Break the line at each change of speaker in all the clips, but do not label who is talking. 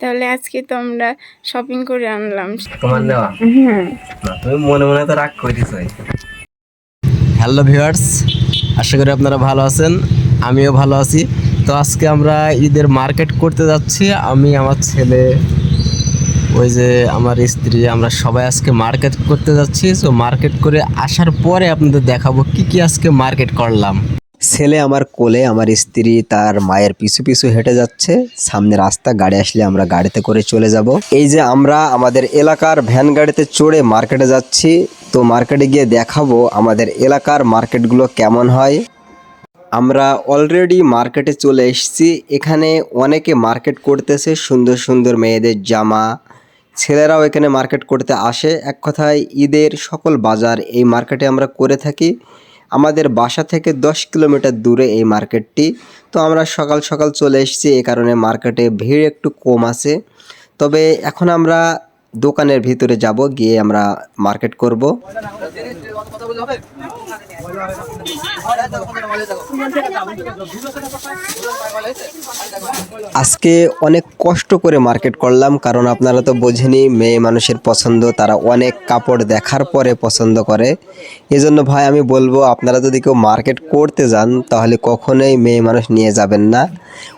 তাহলে আজকে তো আমরা শপিং করে আনলাম।
তোমার নেওয়া না, তুমি মনে মনে তো রাগ করিস। হ্যালো ভিউয়ার্স, আশা করি আপনারা ভালো আছেন, আমিও ভালো আছি। তো আজকে আমরা ঈদের মার্কেট করতে যাচ্ছি, আমি আমার ছেলে, ওই যে আমার স্ত্রী, আমরা সবাই আজকে মার্কেট করতে যাচ্ছি। তো মার্কেট করে আসার পরে আপনাদের দেখাবো কি কি আজকে মার্কেট করলাম। ছেলে আমার কোলে, আমার স্ত্রী তার মায়ের পিছু পিছু হেঁটে যাচ্ছে। সামনে রাস্তা, গাড়ি আসলে আমরা গাড়িতে করে চলে যাব। এই যে আমরা আমাদের এলাকার ভ্যান গাড়িতে চড়ে মার্কেটে যাচ্ছি। তো মার্কেটে গিয়ে দেখাবো আমাদের এলাকার মার্কেটগুলো কেমন হয়। আমরা অলরেডি মার্কেটে চলে এসেছি। এখানে অনেকে মার্কেট করতেছে, সুন্দর সুন্দর মেয়েদের জামা। ছেলেরাও এখানে মার্কেট করতে আসে। এক কথায় ঈদের সকল বাজার এই মার্কেটে আমরা করে থাকি। আমাদের বাসা থেকে 10 কিলোমিটার দূরে এই মার্কেটটি। তো আমরা সকাল সকাল চলে এসেছি, এই কারণে মার্কেটে ভিড় একটু কম আছে। তবে এখন আমরা দোকানের ভিতরে যাব, গিয়ে আমরা মার্কেট করব। আজকে অনেক কষ্ট করে মার্কেট করলাম, কারণ আপনারা তো বোঝেনই মেয়ে মানুষের পছন্দ, তারা অনেক কাপড় দেখার পরে পছন্দ করে। এজন্য ভাই আমি বলবো, আপনারা যদি কেউ মার্কেট করতে যান তাহলে কখনোই মেয়ে মানুষ নিয়ে যাবেন না।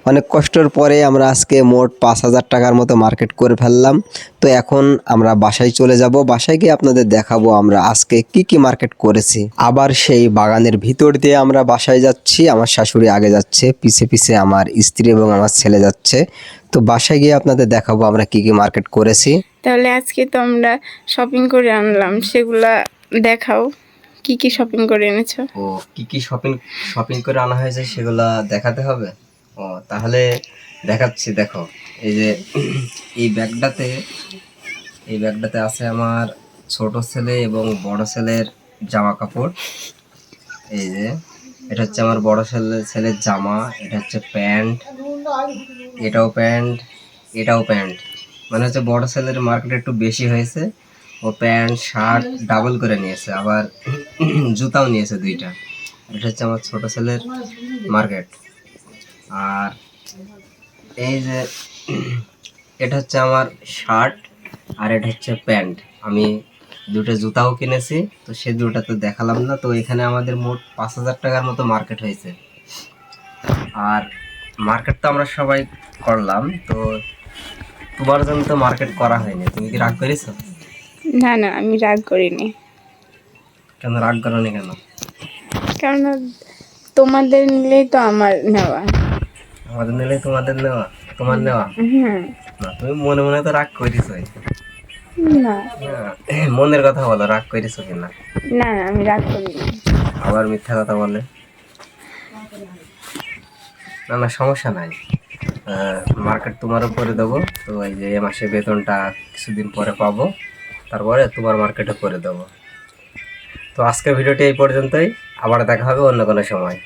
অনেক কষ্টের পরে আমরা আজকে মোট 5,000 টাকার মতো মার্কেট করে ফেললাম। তো এখন আমরা বাসায় চলে যাব। বাসায় গিয়ে আপনাদের দেখাবো আমরা আজকে কি কি মার্কেট করেছি। আবার সেই বাগানের ভিতর দিয়ে আমরা বাসায় যাচ্ছি। আমার শাশুড়ি আগে যাচ্ছে, পিছে পিছে আমার স্ত্রী এবং আমার ছেলে যাচ্ছে। তো বাসায় গিয়ে আপনাদের দেখাবো আমরা কি কি মার্কেট করেছি।
তাহলে আজকে তো আমরা শপিং করে আনলাম, সেগুলা দেখাও, কি কি শপিং করে এনেছো।
ও, কি কি শপিং শপিং করে আনা হয়েছে সেগুলা দেখাতে হবে। ও তাহলে দেখাচ্ছি, দেখো। এই যে এই ব্যাগটাতে এই ব্যাগটাতে আছে আমার ছোট ছেলে এবং বড় ছেলের জামা কাপড়। এই যে এটা হচ্ছে আমার বড় ছেলের জামা, এটা হচ্ছে প্যান্ট, এটাও প্যান্ট, এটাও প্যান্ট। মানে হচ্ছে বড় ছেলের মার্কেট একটু বেশি হয়েছে, ও প্যান্ট শার্ট ডাবল করে নিয়েছে, আবার জুতাও নিয়েছে 2টা। এটা হচ্ছে আমার ছোট ছেলের মার্কেট। আর এই যে এটা হচ্ছে আমার শার্ট, আর এটা হচ্ছে প্যান্ট। আমি 2টা জুতাও কিনেছি, তো সেই 2টা তো দেখালাম না। তো এখানে আমাদের মোট 5,000 টাকার মতো মার্কেট হয়েছে। আর মার্কেট তো আমরা সবাই করলাম, তো তোমার জন্য তো মার্কেট করা হয়নি, তুমি কি রাগ করেছো?
না না, আমি রাগ করিনি।
কেন রাগ করোনি কেন?
কারণ তোমাদের নিলেই তো আমার নেওয়া।
আমাদের নিলে তোমাদের নেওয়া, তোমার নেওয়া না, তুমি মনে মনে তো রাগ করেছো।
না
মনের কথা বলো, রাগ করেছো কিনা।
না, আমি রাগ করিনি।
আবার মিথ্যা কথা বলে। না না, সমস্যা নাই, মার্কেট তোমারও করে দেবো। তো এই যে এ মাসে বেতনটা কিছুদিন পরে পাবো, তারপরে তোমার মার্কেটে করে দেবো। তো আজকের ভিডিওটি এই পর্যন্তই, আবার দেখা হবে অন্য কোনো সময়।